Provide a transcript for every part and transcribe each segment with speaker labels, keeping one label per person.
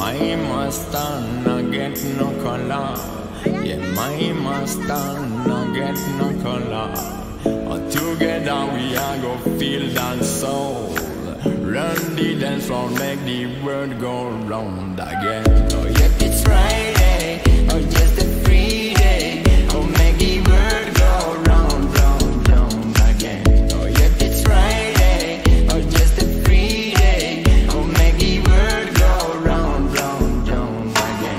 Speaker 1: My Mustang no get no color. Yeah, my Mustang no get no color. Together we are go feel that soul. Run the dance floor, make the world go round again. Oh yeah, it's Friday, oh just a free day. Oh make the world go round, round, round again. Oh yeah, it's Friday, oh just a free day. Oh make the world go round, round, round again.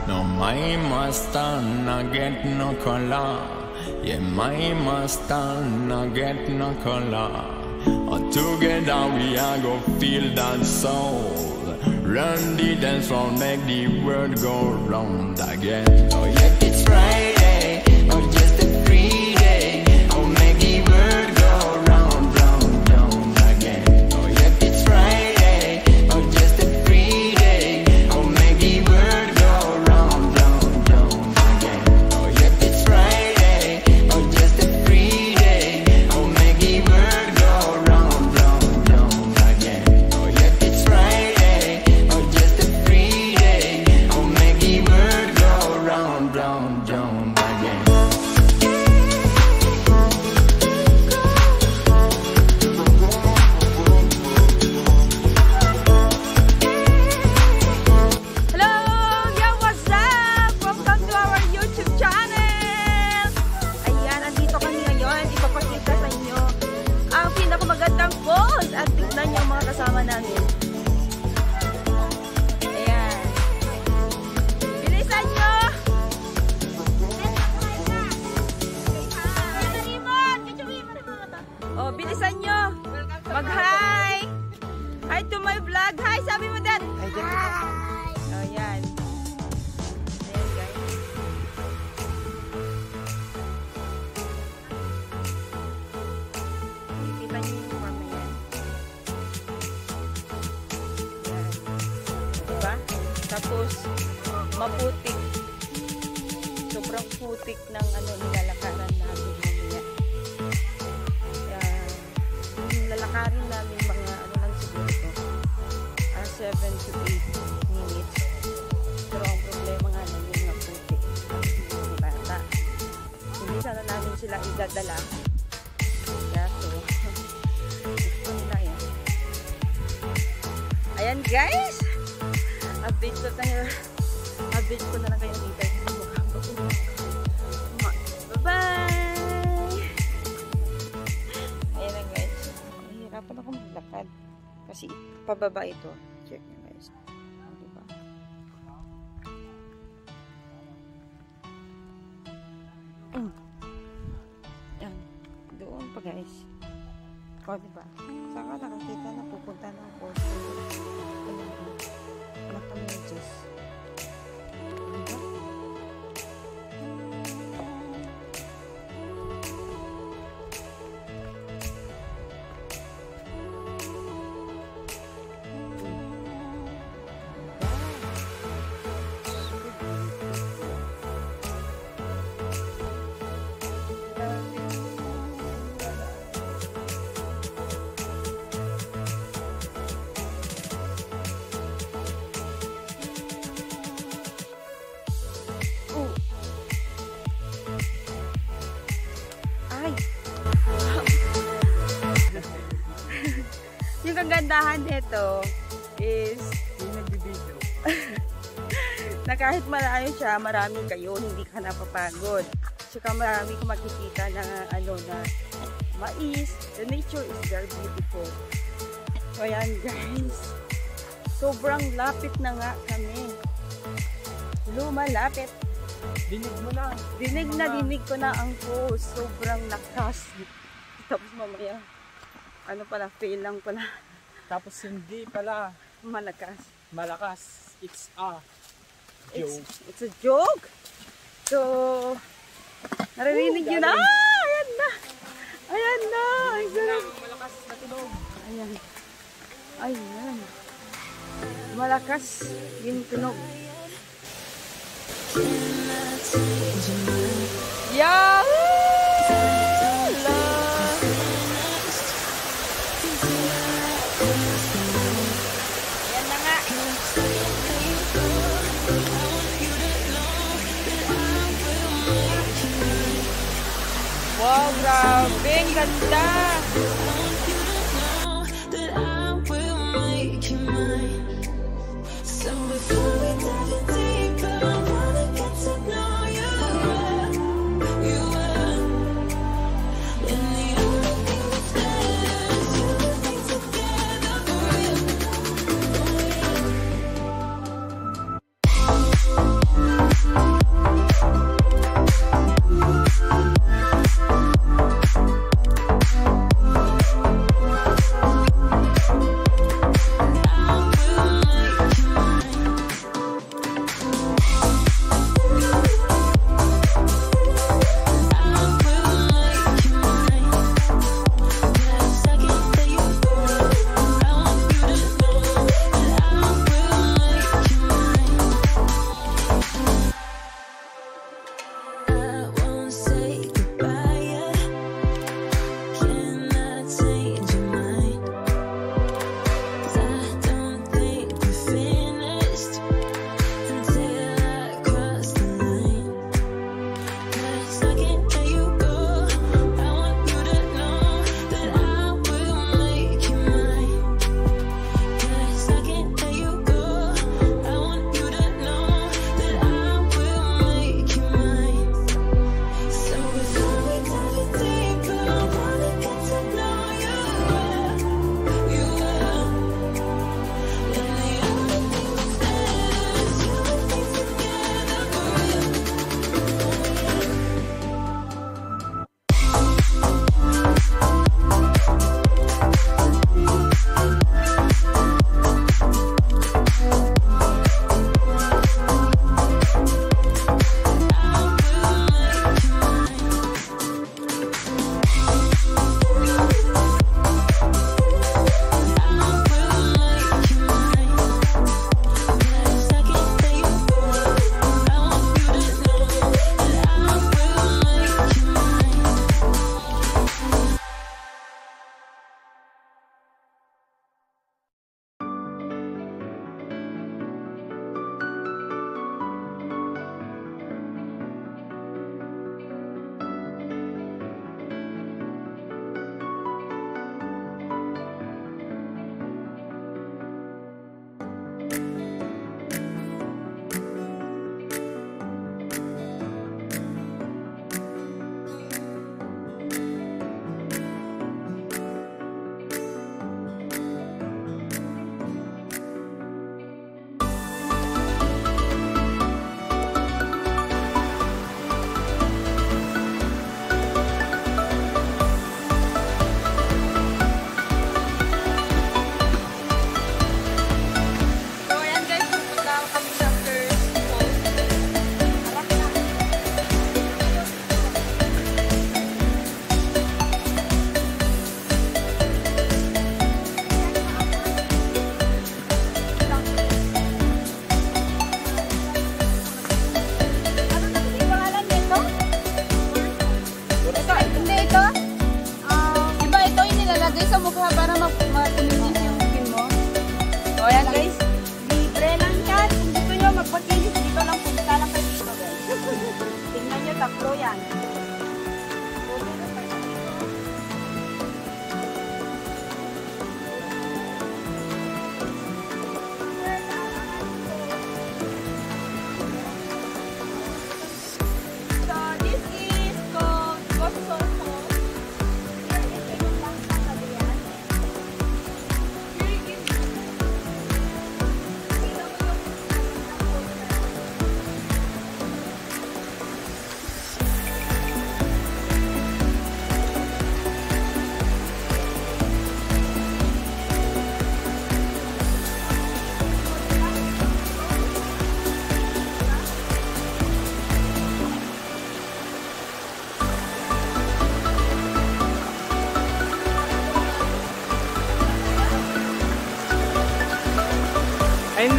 Speaker 1: No, my Mustang no get no color. Yeah, my Mustang no get no color. Together we are go feel that soul. Run the dance floor, make the world go round again. Oh yeah, it's Friday, oh just a free day. Oh make the world go round, round, round again. Oh yeah, it's Friday, oh just a free day. Oh make the world go round, round, round again. Oh yeah, it's Friday, oh just a free day. Oh make the world go round, round, round again. Oh yeah, it's Friday, oh just a free day. Oh make the world go round, round, round again.
Speaker 2: Hello! Yeah, what's up? Welcome to our YouTube channel! Ayan, andito kami ngayon. Ipapakita sa inyo ang pinakamagandang falls at tignan niyo ang mga kasama namin. Ayan. Bilisan nyo! Oh, bilisan nyo! Mag-hi! Hi to my vlog! Hi! Sabi mo, Dad! Hi! Oh, yan. Ayan, guys. Kita niyo yung mama yan. Yan. Diba? Tapos, maputik. Sobrang putik ng nilalakaran namin mamaya. Yung lalakarin namin mga lang siguro ito. 7 to 8 minutes. Pero ang problema nga namin na puti. Yung bata. Hindi sana namin sila idadala. Kaya so, gusto nila yan. Ayan guys! Update ko tayo. Update ko na lang kayo dito. Bye-bye! Ayan na guys. Nahihirapan ako maglakad. Kasi pababa ito. Check nyo guys. Diba? Yan. Doon pa guys. O diba? Saka nakakita na pupunta na ako. Matamujas. Diba? Yung kagandahan nito is na kahit malayo siya, marami kayo, hindi ka napapagod. Tsaka marami kang makikita na ano na mais. The nature is very beautiful. So ayan guys, sobrang lapit na nga kami. Lumalapit.
Speaker 3: Dinig mo na.
Speaker 2: Dinig ko na ang post. Sobrang lakas. Tapos mamaya, ano pala, fail lang pala.
Speaker 3: Tapos hindi pala
Speaker 2: Malakas.
Speaker 3: malakas. It's a joke.
Speaker 2: It's a joke. So, naririnig yun na. Ayan na. Ayan na. Ay, sarap.
Speaker 3: Malakas na tunog.
Speaker 2: Ayan. Ayan. Malakas yung tunog. Yahoo! Ayan na nga. Wow, grabe. Ang ganda.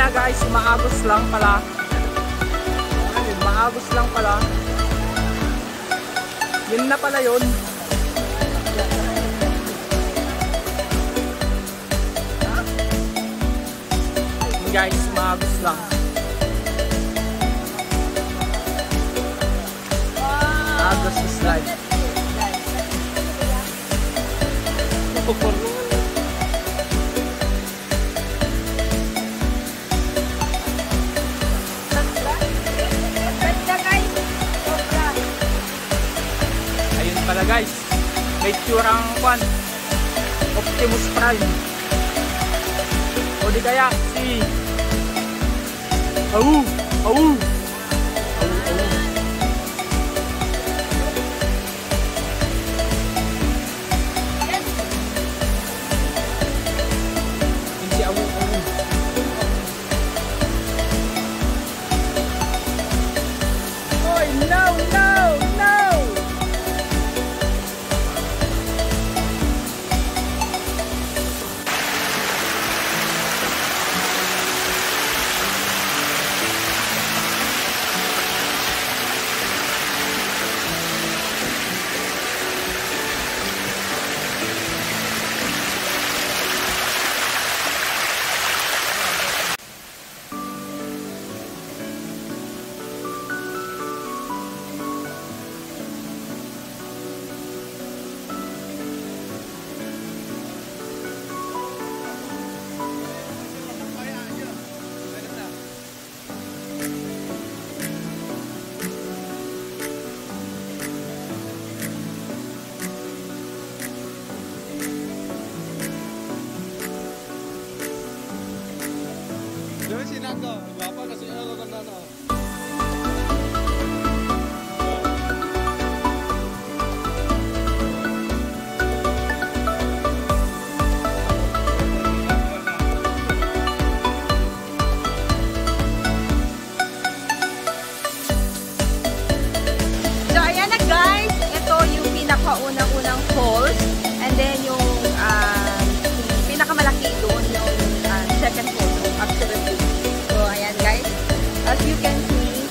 Speaker 3: na guys, maagos lang pala. Maagos lang pala. Yun na pala yun. Guys, maagos lang. Agos is life. Ayun pala guys, may turang kwan Optimus Prime o di kaya si Au! Au!
Speaker 4: Sinaga, apa kasi ano ka na na.
Speaker 2: So, ayan na guys. Ito yung pinakaunang-unang falls. And then yung pinakamalaki doon yung second falls. Absolutely. So, ayan guys. As you can see,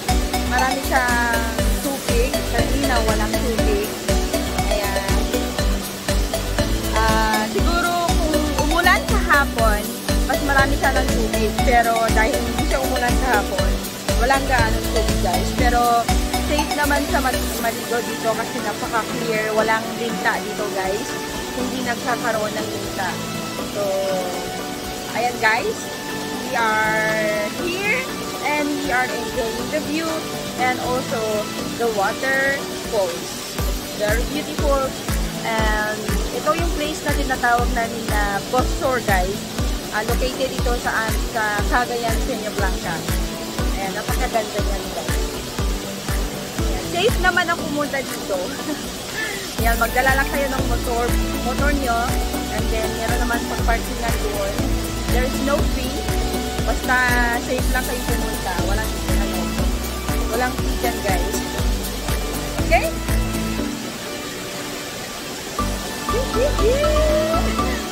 Speaker 2: marami siyang tubig. Kanina walang tubig. Ayan. Siguro kung umulan kahapon, mas marami siya ng tubig. Pero dahil hindi siya umulan kahapon, walang gaanong tubig guys. Pero safe naman sa maligo dito kasi napaka-clear. Walang linta dito guys. Hindi nagkakaroon ng linta. So, ayan guys. We are here and we are enjoying the view and also the waterfalls. Very beautiful. And ito yung place na tinatawag namin na Bossor guys. Located ito sa Cagayan, Peña Blanca. Ayan, napakaganda niyan guys. Ayan, safe naman ang pumunta dito. Ayan, magdala lang kayo ng motor nyo. And then, meron naman pag-parkingan doon. There is no fee. Basta safe lang kayo pumunta. Walang fee dyan guys. Okay?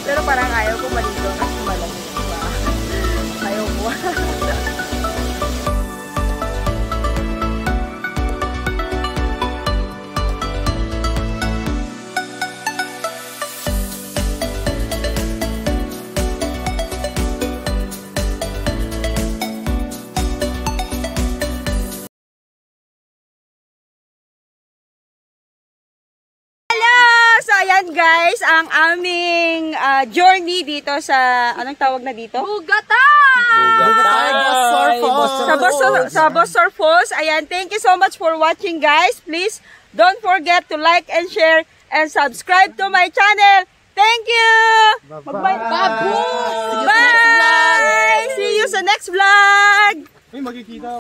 Speaker 2: Pero parang ayaw ko pa dito kasi malamig pa. Ayaw ko. Ayan guys, ang aming journey dito sa, anong tawag na dito? Bugatan! Sa Bossor Falls. Ayan, thank you so much for watching guys. Please don't forget to like and share and subscribe to my channel. Thank you! Bye-bye! Bye! See you sa next vlog!
Speaker 4: May magkikita.